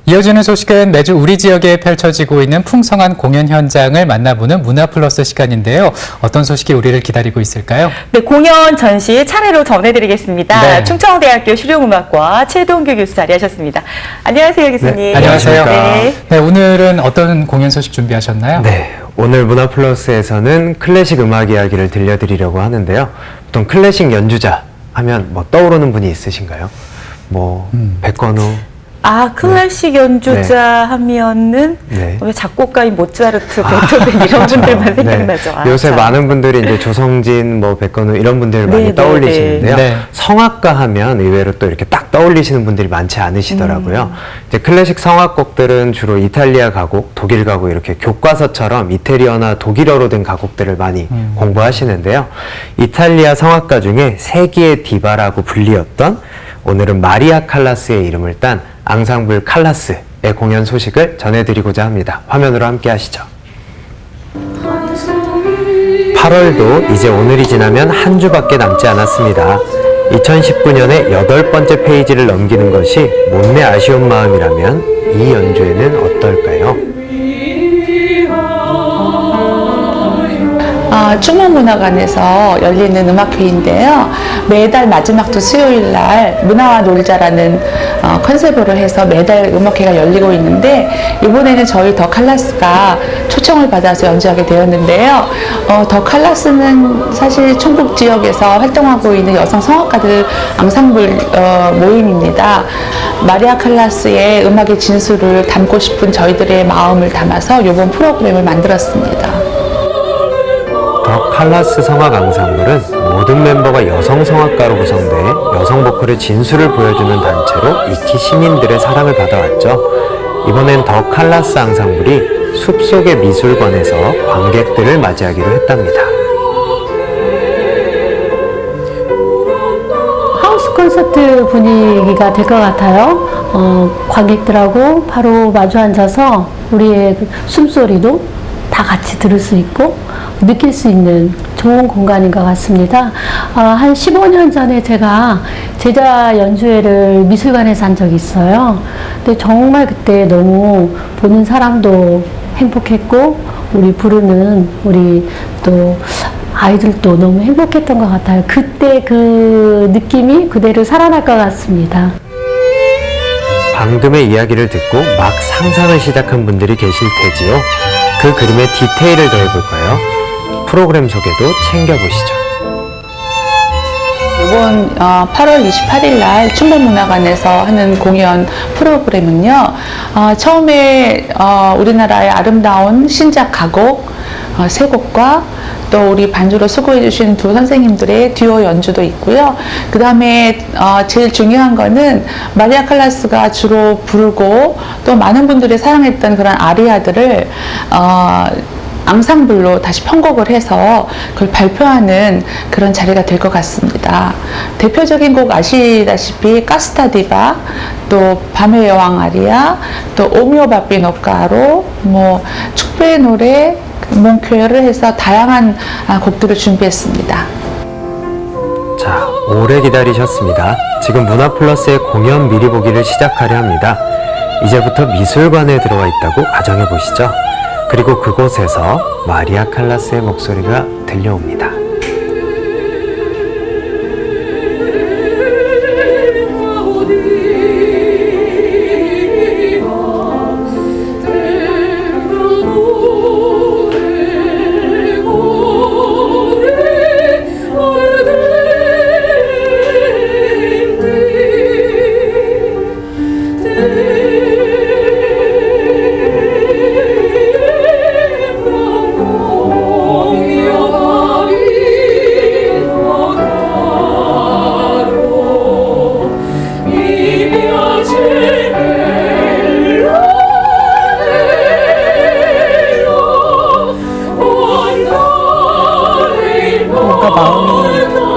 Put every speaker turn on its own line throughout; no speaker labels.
이어지는 소식은 매주 우리 지역에 펼쳐지고 있는 풍성한 공연 현장을 만나보는 문화플러스 시간인데요. 어떤 소식이 우리를 기다리고 있을까요?
네, 공연 전시 차례로 전해드리겠습니다.
네.
충청대학교 실용음악과 최동규 교수 자리하셨습니다. 안녕하세요, 교수님.
네, 안녕하세요.
네.
네, 오늘은 어떤 공연 소식 준비하셨나요?
네, 오늘 문화플러스에서는 클래식 음악 이야기를 들려드리려고 하는데요. 보통 클래식 연주자 하면 뭐 떠오르는 분이 있으신가요? 뭐 백건우,
클래식 연주자 하면은
네.
왜 작곡가인 모차르트, 베토벤 이런 분들만 생각나죠.
요새
참.
많은 분들이 이제 조성진, 뭐 백건우 이런 분들을 많이
네,
떠올리시는데요.
네.
성악가 하면 의외로 또 이렇게 딱 떠올리시는 분들이 많지 않으시더라고요. 이제 클래식 성악곡들은 주로 이탈리아 가곡, 독일 가곡 이렇게 교과서처럼 이태리어나 독일어로 된 가곡들을 많이 공부하시는데요. 이탈리아 성악가 중에 세기의 디바라고 불리었던 오늘은 마리아 칼라스의 이름을 딴 앙상블 칼라스의 공연 소식을 전해드리고자 합니다. 화면으로 함께 하시죠. 8월도 이제 오늘이 지나면 한 주밖에 남지 않았습니다. 2019년의 8번째 페이지를 넘기는 것이 못내 아쉬운 마음이라면 이 연주회는 어떨까요?
충무문화관에서 열리는 음악회인데요. 매달 마지막 주 수요일 날 문화와 놀자라는 컨셉으로 해서 매달 음악회가 열리고 있는데 이번에는 저희 더 칼라스가 초청을 받아서 연주하게 되었는데요. 더 칼라스는 사실 충북 지역에서 활동하고 있는 여성 성악가들 앙상블 모임입니다. 마리아 칼라스의 음악의 진수를 담고 싶은 저희들의 마음을 담아서 이번 프로그램을 만들었습니다.
더 칼라스 성악 앙상블은 모든 멤버가 여성 성악가로 구성돼 여성 보컬의 진수를 보여주는 단체로 익히 시민들의 사랑을 받아왔죠. 이번엔 더 칼라스 앙상블이 숲속의 미술관에서 관객들을 맞이하기로 했답니다.
하우스 콘서트 분위기가 될 것 같아요. 관객들하고 바로 마주 앉아서 우리의 그 숨소리도 다 같이 들을 수 있고 느낄 수 있는 좋은 공간인 것 같습니다. 한 15년 전에 제가 제자 연주회를 미술관에서 한 적이 있어요. 근데 정말 그때 너무 보는 사람도 행복했고 우리 부르는 우리 또 아이들도 너무 행복했던 것 같아요. 그때 그 느낌이 그대로 살아날 것 같습니다.
방금의 이야기를 듣고 막 상상을 시작한 분들이 계실 테지요. 그 그림의 디테일을 더해볼까요? 프로그램 소개도 챙겨보시죠.
이번 8월 28일 날 충북문화관에서 하는 공연 프로그램은요. 처음에 우리나라의 아름다운 신작 가곡 세 곡과 또 우리 반주로 수고해 주신 두 선생님들의 듀오 연주도 있고요. 그 다음에 제일 중요한 거는 마리아 칼라스가 주로 부르고 또 많은 분들이 사랑했던 그런 아리아들을 앙상블로 다시 편곡을 해서 그걸 발표하는 그런 자리가 될 것 같습니다. 대표적인 곡 아시다시피 카스타디바, 또 밤의 여왕 아리아, 또 오미오 바비노카로, 뭐 축배의 노래, 몽큐어를 해서 다양한 곡들을 준비했습니다.
자, 오래 기다리셨습니다. 지금 문화플러스의 공연 미리 보기를 시작하려 합니다. 이제부터 미술관에 들어와 있다고 가정해 보시죠. 그리고 그곳에서 마리아 칼라스의 목소리가 들려옵니다.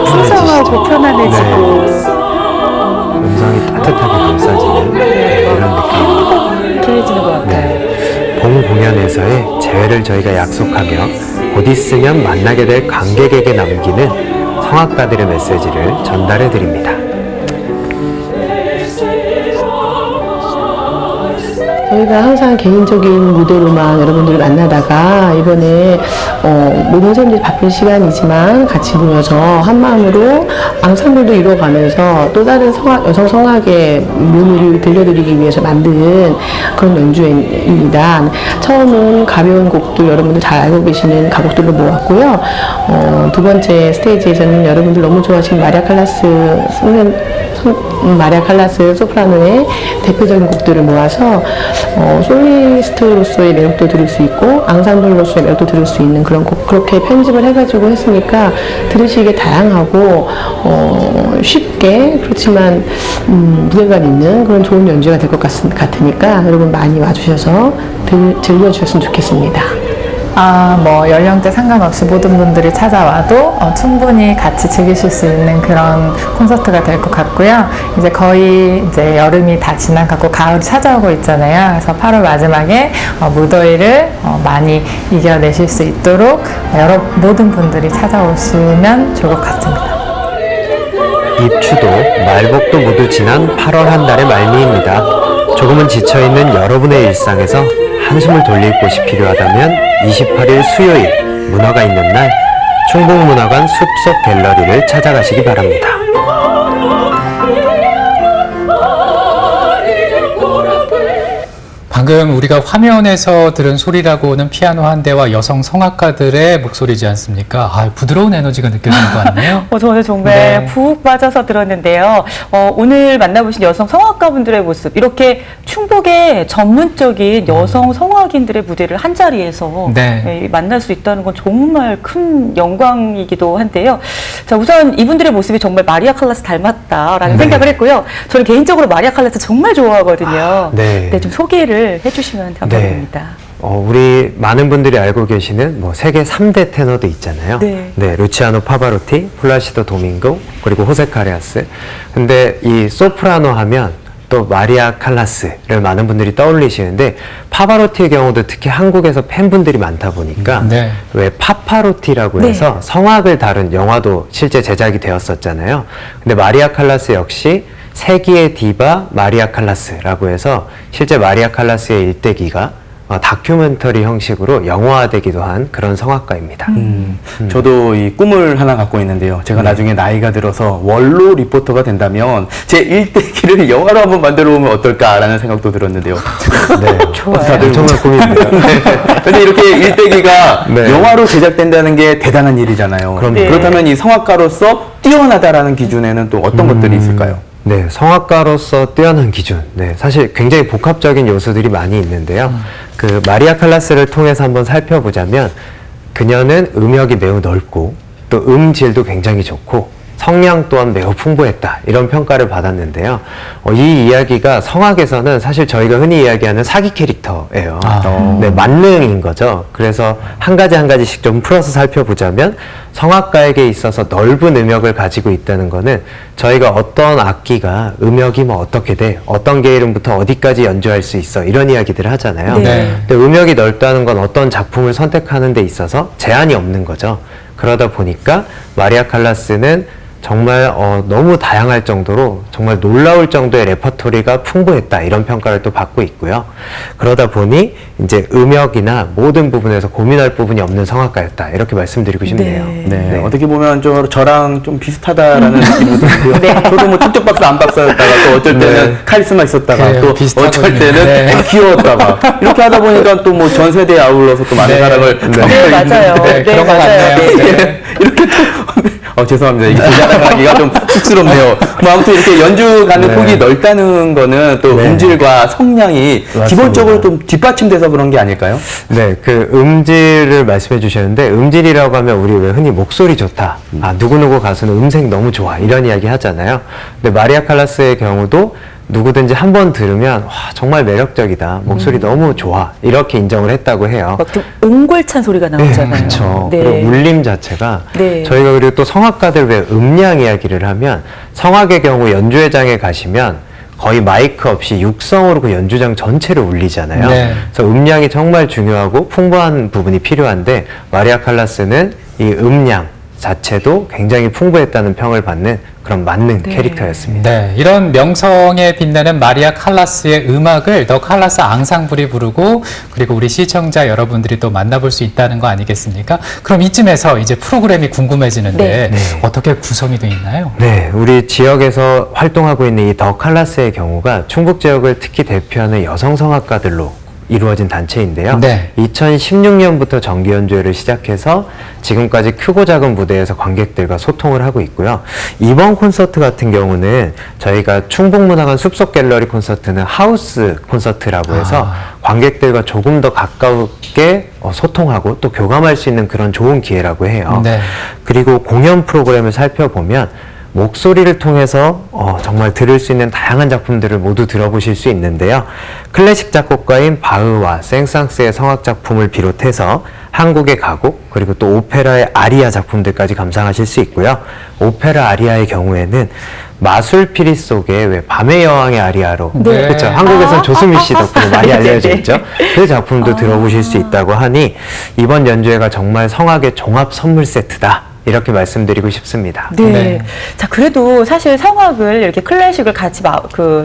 풍성하고 편안해지고
음성이 따뜻하게 감싸지는 이런 느낌.
편해지는 것 같아요.
본 공연에서의 재회를 저희가 약속하며 곧 있으면 만나게 될 관객에게 남기는 성악가들의 메시지를 전달해 드립니다.
저희가 항상 개인적인 무대로만 여러분들을 만나다가 이번에 모든 선생님들이 바쁜 시간이지만 같이 모여서 한 마음으로 앙상블도 이루어가면서 또 다른 여성 성악의 묘미를 들려드리기 위해서 만든 그런 연주입니다. 처음은 가벼운 곡들 여러분들 잘 알고 계시는 가곡들로 모았고요. 두 번째 스테이지에서는 여러분들 너무 좋아하시는 마리아 칼라스 소프라노의 대표적인 곡들을 모아서 솔리스트로서의 매력도 들을 수 있고 앙상블로서의 매력도 들을 수 있는 그런 곡 그렇게 편집을 해가지고 했으니까 들으시기에 다양하고 쉽게 그렇지만 무게감 있는 그런 좋은 연주가 될 것 같으니까 여러분 많이 와주셔서 들려주셨으면 좋겠습니다.
뭐 연령대 상관없이 모든 분들이 찾아와도 충분히 같이 즐기실 수 있는 그런 콘서트가 될 것 같고요. 이제 거의 이제 여름이 다 지나가고 가을이 찾아오고 있잖아요. 그래서 8월 마지막에 무더위를 많이 이겨내실 수 있도록 모든 분들이 찾아오시면 좋을 것 같습니다.
입추도 말복도 모두 지난 8월 한 달의 말미입니다. 조금은 지쳐있는 여러분의 일상에서 한숨을 돌릴 곳이 필요하다면 28일 수요일 문화가 있는 날 충북문화관 숲속 갤러리를 찾아가시기 바랍니다.
방금 우리가 화면에서 들은 소리라고는 피아노 한 대와 여성 성악가들의 목소리지 않습니까? 부드러운 에너지가 느껴지는 것 같네요.
저는 정말
네.
푹 빠져서 들었는데요. 오늘 만나보신 여성 성악가분들의 모습, 이렇게 충북의 전문적인 여성 성악인들의 무대를 한 자리에서
네.
만날 수 있다는 건 정말 큰 영광이기도 한데요. 자, 우선 이분들의 모습이 정말 마리아 칼라스 닮았다라는
네.
생각을 했고요. 저는 개인적으로 마리아 칼라스 정말 좋아하거든요.
네.
좀 소개를 해주시면 감사합니다.
우리 많은 분들이 알고 계시는 세계 3대 테너도 있잖아요.
네.
루치아노 파바로티, 플라시도 도밍고, 그리고 호세 카레아스. 근데 이 소프라노 하면 또 마리아 칼라스를 많은 분들이 떠올리시는데 파바로티의 경우도 특히 한국에서 팬분들이 많다 보니까
네.
왜 파파로티라고 해서
네.
성악을 다룬 영화도 실제 제작이 되었었잖아요. 근데 마리아 칼라스 역시 세기의 디바 마리아 칼라스라고 해서 실제 마리아 칼라스의 일대기가 다큐멘터리 형식으로 영화화되기도 한 그런 성악가입니다.
저도 이 꿈을 하나 갖고 있는데요. 제가 나중에 나이가 들어서 원로 리포터가 된다면 제 일대기를 영화로 한번 만들어 보면 어떨까라는 생각도 들었는데요.
네,
좋아요.
다들 정말 꿈인데요.
근데 이렇게 일대기가
네.
영화로 제작된다는 게 대단한 일이잖아요.
그럼요.
네.
그렇다면 이 성악가로서 뛰어나다라는 기준에는 또 어떤 것들이 있을까요?
네, 성악가로서 뛰어난 기준. 네, 사실 굉장히 복합적인 요소들이 많이 있는데요. 그 마리아 칼라스를 통해서 한번 살펴보자면 그녀는 음역이 매우 넓고 또 음질도 굉장히 좋고 성량 또한 매우 풍부했다. 이런 평가를 받았는데요. 이 이야기가 성악에서는 사실 저희가 흔히 이야기하는 사기 캐릭터예요. 네, 만능인 거죠. 그래서 한 가지씩 좀 풀어서 살펴보자면 성악가에게 있어서 넓은 음역을 가지고 있다는 거는 저희가 어떤 악기가 음역이 어떻게 돼, 어떤 게이름부터 어디까지 연주할 수 있어, 이런 이야기들을 하잖아요.
네.
근데 음역이 넓다는 건 어떤 작품을 선택하는 데 있어서 제한이 없는 거죠. 그러다 보니까 마리아 칼라스는 정말 너무 다양할 정도로 정말 놀라울 정도의 레퍼토리가 풍부했다, 이런 평가를 또 받고 있고요. 그러다 보니 이제 음역이나 모든 부분에서 고민할 부분이 없는 성악가였다, 이렇게 말씀드리고 싶네요.
네, 어떻게 보면 저랑 좀 비슷하다라는 느낌도 들고요.
네.
저도 뭐 축적 박사 안 박사였다가 또 어쩔 때는
네.
카리스마 있었다가
그래요,
또
비슷하거든요.
어쩔 때는
네.
귀여웠다가 이렇게 하다 보니까 또 뭐 전 세대에 아울러서 또 많은
네.
사랑을
네, 맞아요.
네, 그런 것 같네요. 네.
이렇게 또 죄송합니다. 이게 자랑하기가 좀 쑥스럽네요. 뭐 아무튼 이렇게 연주 가는
네.
폭이 넓다는 거는 또
네.
음질과 성량이
맞습니다.
기본적으로 좀 뒷받침돼서 그런 게 아닐까요?
네, 그 음질을 말씀해 주셨는데, 음질이라고 하면 우리 왜 흔히 목소리 좋다, 누구누구 가수는 음색 너무 좋아, 이런 이야기 하잖아요. 근데 마리아 칼라스의 경우도 누구든지 한 번 들으면 와, 정말 매력적이다, 목소리 너무 좋아, 이렇게 인정을 했다고 해요.
막 좀 옹골찬 소리가 나오잖아요.
그렇죠.
네.
그리고 울림 자체가
네.
저희가 그리고 또 성악가들 왜 음량 이야기를 하면 성악의 경우 연주회장에 가시면 거의 마이크 없이 육성으로 그 연주장 전체를 울리잖아요.
네.
그래서 음량이 정말 중요하고 풍부한 부분이 필요한데 마리아 칼라스는 이 음량, 자체도 굉장히 풍부했다는 평을 받는 그런 만능 캐릭터였습니다.
네, 이런 명성에 빛나는 마리아 칼라스의 음악을 더 칼라스 앙상블이 부르고 그리고 우리 시청자 여러분들이 또 만나볼 수 있다는 거 아니겠습니까? 그럼 이쯤에서 이제 프로그램이 궁금해지는데 어떻게 구성이 되어 있나요?
네, 우리 지역에서 활동하고 있는 이 더 칼라스의 경우가 충북 지역을 특히 대표하는 여성 성악가들로 이루어진 단체인데요.
네.
2016년부터 정기 연주회를 시작해서 지금까지 크고 작은 무대에서 관객들과 소통을 하고 있고요. 이번 콘서트 같은 경우는 저희가 충북문화관 숲속 갤러리 콘서트는 하우스 콘서트라고 해서 관객들과 조금 더 가깝게 소통하고 또 교감할 수 있는 그런 좋은 기회라고 해요.
네.
그리고 공연 프로그램을 살펴보면 목소리를 통해서 정말 들을 수 있는 다양한 작품들을 모두 들어보실 수 있는데요. 클래식 작곡가인 바흐와 생상스의 성악 작품을 비롯해서 한국의 가곡 그리고 또 오페라의 아리아 작품들까지 감상하실 수 있고요. 오페라 아리아의 경우에는 마술피리 속에 왜 밤의 여왕의 아리아로
네.
그렇죠. 한국에선 조수미 씨 덕분에 많이 알려져 있죠. 그 작품도 들어보실 수 있다고 하니 이번 연주회가 정말 성악의 종합 선물 세트다. 이렇게 말씀드리고 싶습니다.
네.
네.
자, 그래도 사실 성악을 이렇게 클래식을 같이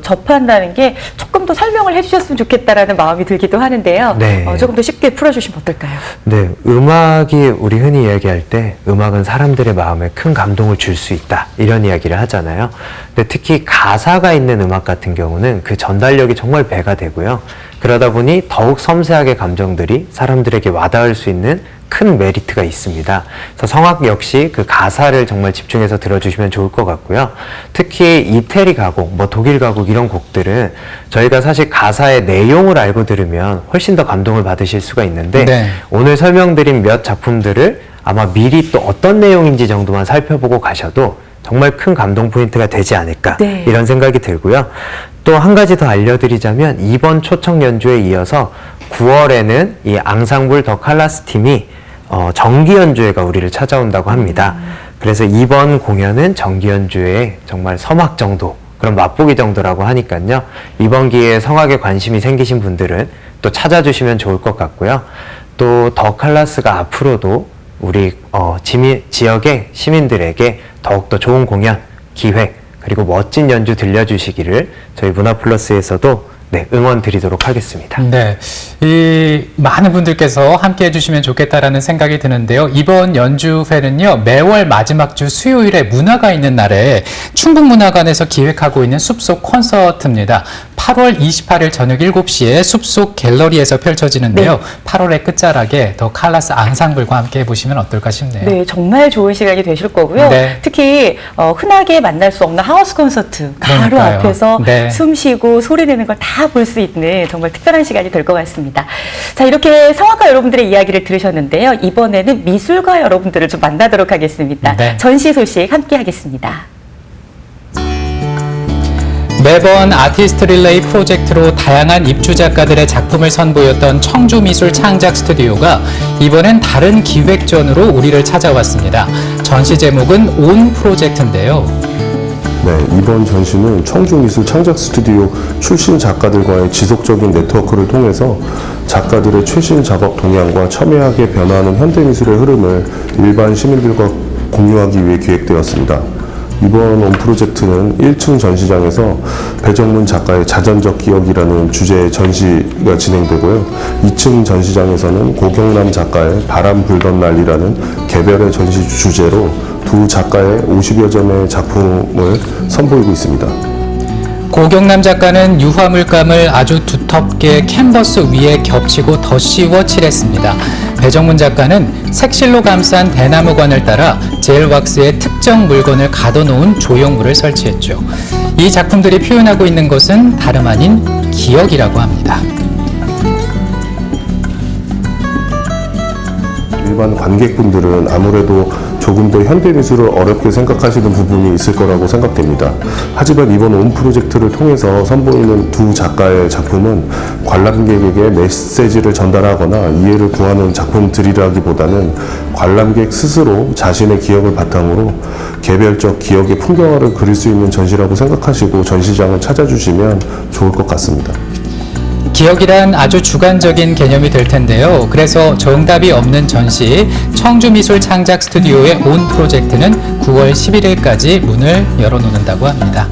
접한다는 게 조금 더 설명을 해주셨으면 좋겠다라는 마음이 들기도 하는데요.
네.
조금 더 쉽게 풀어주시면 어떨까요?
네, 음악이 우리 흔히 이야기할 때 음악은 사람들의 마음에 큰 감동을 줄 수 있다 이런 이야기를 하잖아요. 근데 특히 가사가 있는 음악 같은 경우는 그 전달력이 정말 배가 되고요. 그러다 보니 더욱 섬세하게 감정들이 사람들에게 와닿을 수 있는 큰 메리트가 있습니다. 그래서 성악 역시 그 가사를 정말 집중해서 들어주시면 좋을 것 같고요. 특히 이태리 가곡, 독일 가곡 이런 곡들은 저희가 사실 가사의 내용을 알고 들으면 훨씬 더 감동을 받으실 수가 있는데
네.
오늘 설명드린 몇 작품들을 아마 미리 또 어떤 내용인지 정도만 살펴보고 가셔도 정말 큰 감동 포인트가 되지 않을까
네.
이런 생각이 들고요. 또 한 가지 더 알려드리자면 이번 초청 연주에 이어서 9월에는 이 앙상블 더 칼라스 팀이 정기 연주회가 우리를 찾아온다고 합니다. 그래서 이번 공연은 정기 연주회의 정말 서막 정도, 그런 맛보기 정도라고 하니까요. 이번 기회에 성악에 관심이 생기신 분들은 또 찾아주시면 좋을 것 같고요. 또 더 칼라스가 앞으로도 우리 지역의 시민들에게 더욱더 좋은 공연, 기획, 그리고 멋진 연주 들려주시기를 저희 문화플러스에서도 응원 드리도록 하겠습니다.
네, 이 많은 분들께서 함께 해주시면 좋겠다라는 생각이 드는데요. 이번 연주회는요, 매월 마지막 주 수요일에 문화가 있는 날에 충북문화관에서 기획하고 있는 숲속 콘서트입니다. 8월 28일 저녁 7시에 숲속 갤러리에서 펼쳐지는데요. 8월의 끝자락에 더 칼라스 앙상블과 함께 해보시면 어떨까 싶네요.
네, 정말 좋은 시간이 되실 거고요.
네.
특히 흔하게 만날 수 없는 하우스 콘서트 바로
그러니까요.
앞에서
네.
숨 쉬고 소리 내는 걸 다 볼 수 있는 정말 특별한 시간이 될 것 같습니다. 자, 이렇게 성악가 여러분들의 이야기를 들으셨는데요. 이번에는 미술가 여러분들을 좀 만나도록 하겠습니다.
네.
전시 소식 함께 하겠습니다.
매번 아티스트 릴레이 프로젝트로 다양한 입주 작가들의 작품을 선보였던 청주미술 창작 스튜디오가 이번엔 다른 기획전으로 우리를 찾아왔습니다. 전시 제목은 온 프로젝트인데요.
네, 이번 전시는 청주미술 창작 스튜디오 출신 작가들과의 지속적인 네트워크를 통해서 작가들의 최신 작업 동향과 첨예하게 변화하는 현대미술의 흐름을 일반 시민들과 공유하기 위해 기획되었습니다. 이번 온 프로젝트는 1층 전시장에서 배정문 작가의 자전적 기억이라는 주제의 전시가 진행되고요. 2층 전시장에서는 고경남 작가의 바람 불던 날이라는 개별의 전시 주제로 두 작가의 50여 점의 작품을 선보이고 있습니다.
고경남 작가는 유화물감을 아주 두텁게 캔버스 위에 겹치고 덧씌워 칠했습니다. 배정문 작가는 색실로 감싼 대나무관을 따라 젤왁스에 특정 물건을 가둬놓은 조형물을 설치했죠. 이 작품들이 표현하고 있는 것은 다름 아닌 기억이라고 합니다.
일반 관객분들은 아무래도 조금 더 현대미술을 어렵게 생각하시는 부분이 있을 거라고 생각됩니다. 하지만 이번 온 프로젝트를 통해서 선보이는 두 작가의 작품은 관람객에게 메시지를 전달하거나 이해를 구하는 작품들이라기보다는 관람객 스스로 자신의 기억을 바탕으로 개별적 기억의 풍경화를 그릴 수 있는 전시라고 생각하시고 전시장을 찾아주시면 좋을 것 같습니다.
기억이란 아주 주관적인 개념이 될 텐데요. 그래서 정답이 없는 전시 청주미술 창작 스튜디오의 온 프로젝트는 9월 11일까지 문을 열어놓는다고 합니다.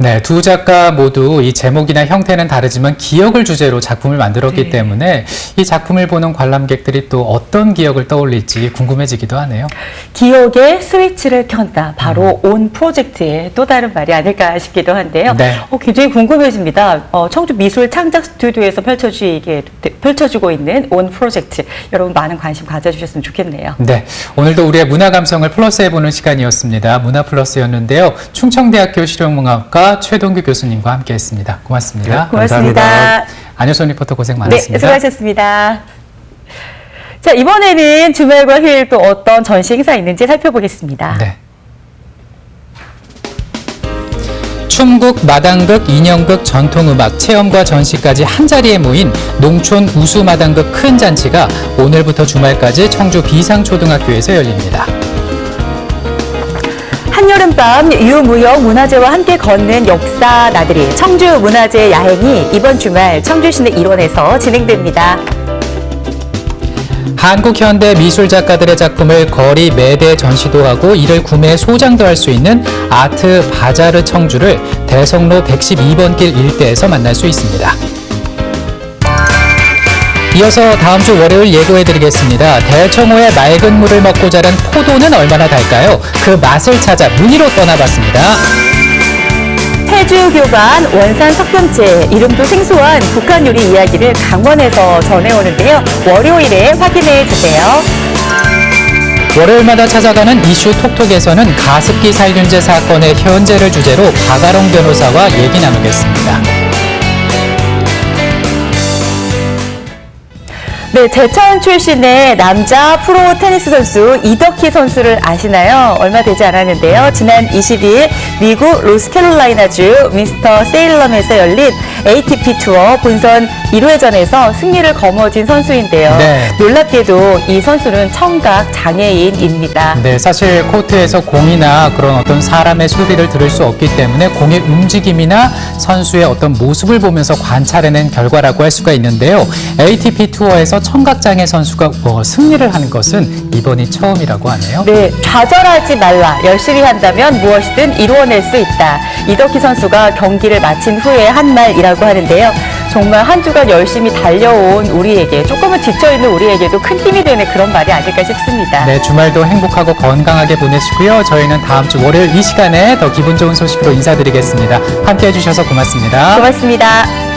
네, 두 작가 모두 이 제목이나 형태는 다르지만 기억을 주제로 작품을 만들었기
네.
때문에 이 작품을 보는 관람객들이 또 어떤 기억을 떠올릴지 궁금해지기도 하네요.
기억의 스위치를 켠다. 바로 온 프로젝트의 또 다른 말이 아닐까 싶기도 한데요.
네.
굉장히 궁금해집니다. 청주 미술 창작 스튜디오에서 펼쳐지고 있는 온 프로젝트. 여러분 많은 관심 가져주셨으면 좋겠네요.
네, 오늘도 우리의 문화 감성을 플러스해보는 시간이었습니다. 문화플러스였는데요. 충청대학교 실용문화과 최동규 교수님과 함께했습니다. 고맙습니다.
고맙습니다.
감사합니다.
안효선 리포터 고생
네,
많았습니다.
수고하셨습니다. 자, 이번에는 주말과 휴일 또 어떤 전시 행사 있는지 살펴보겠습니다.
네. 춤극, 마당극, 인형극, 전통음악, 체험과 전시까지 한자리에 모인 농촌 우수마당극 큰 잔치가 오늘부터 주말까지 청주 비상초등학교에서 열립니다.
한여름밤 유무역 문화재와 함께 걷는 역사 나들이 청주 문화재 야행이 이번 주말 청주시내 일원에서 진행됩니다.
한국 현대 미술 작가들의 작품을 거리 매대 전시도 하고 이를 구매 소장도 할 수 있는 아트 바자르 청주를 대성로 112번 길 일대에서 만날 수 있습니다. 이어서 다음 주 월요일 예고해드리겠습니다. 대청호의 맑은 물을 먹고 자란 포도는 얼마나 달까요? 그 맛을 찾아 문의로 떠나봤습니다.
해주교반 원산 석병채 이름도 생소한 북한 요리 이야기를 강원에서 전해오는데요. 월요일에 확인해 주세요.
월요일마다 찾아가는 이슈 톡톡에서는 가습기 살균제 사건의 현재를 주제로 박아롱 변호사와 얘기 나누겠습니다.
네, 제천 출신의 남자 프로 테니스 선수 이덕희 선수를 아시나요? 얼마 되지 않았는데요. 지난 22일 미국 로스캐롤라이나주 미스터 세일럼에서 열린 ATP 투어 본선 1회전에서 승리를 거머쥔 선수인데요.
네.
놀랍게도 이 선수는 청각 장애인입니다.
네, 사실 코트에서 공이나 그런 어떤 사람의 소리를 들을 수 없기 때문에 공의 움직임이나 선수의 어떤 모습을 보면서 관찰해낸 결과라고 할 수가 있는데요. ATP 투어에서 청각장애 선수가 승리를 한 것은 이번이 처음이라고 하네요.
네, 좌절하지 말라. 열심히 한다면 무엇이든 이루어낼 수 있다. 이덕희 선수가 경기를 마친 후에 한 말이라고 하는데요. 정말 한 주간 열심히 달려온 우리에게, 조금은 지쳐있는 우리에게도 큰 힘이 되는 그런 말이 아닐까 싶습니다.
네, 주말도 행복하고 건강하게 보내시고요. 저희는 다음 주 월요일 이 시간에 더 기분 좋은 소식으로 인사드리겠습니다. 함께해 주셔서 고맙습니다.
고맙습니다.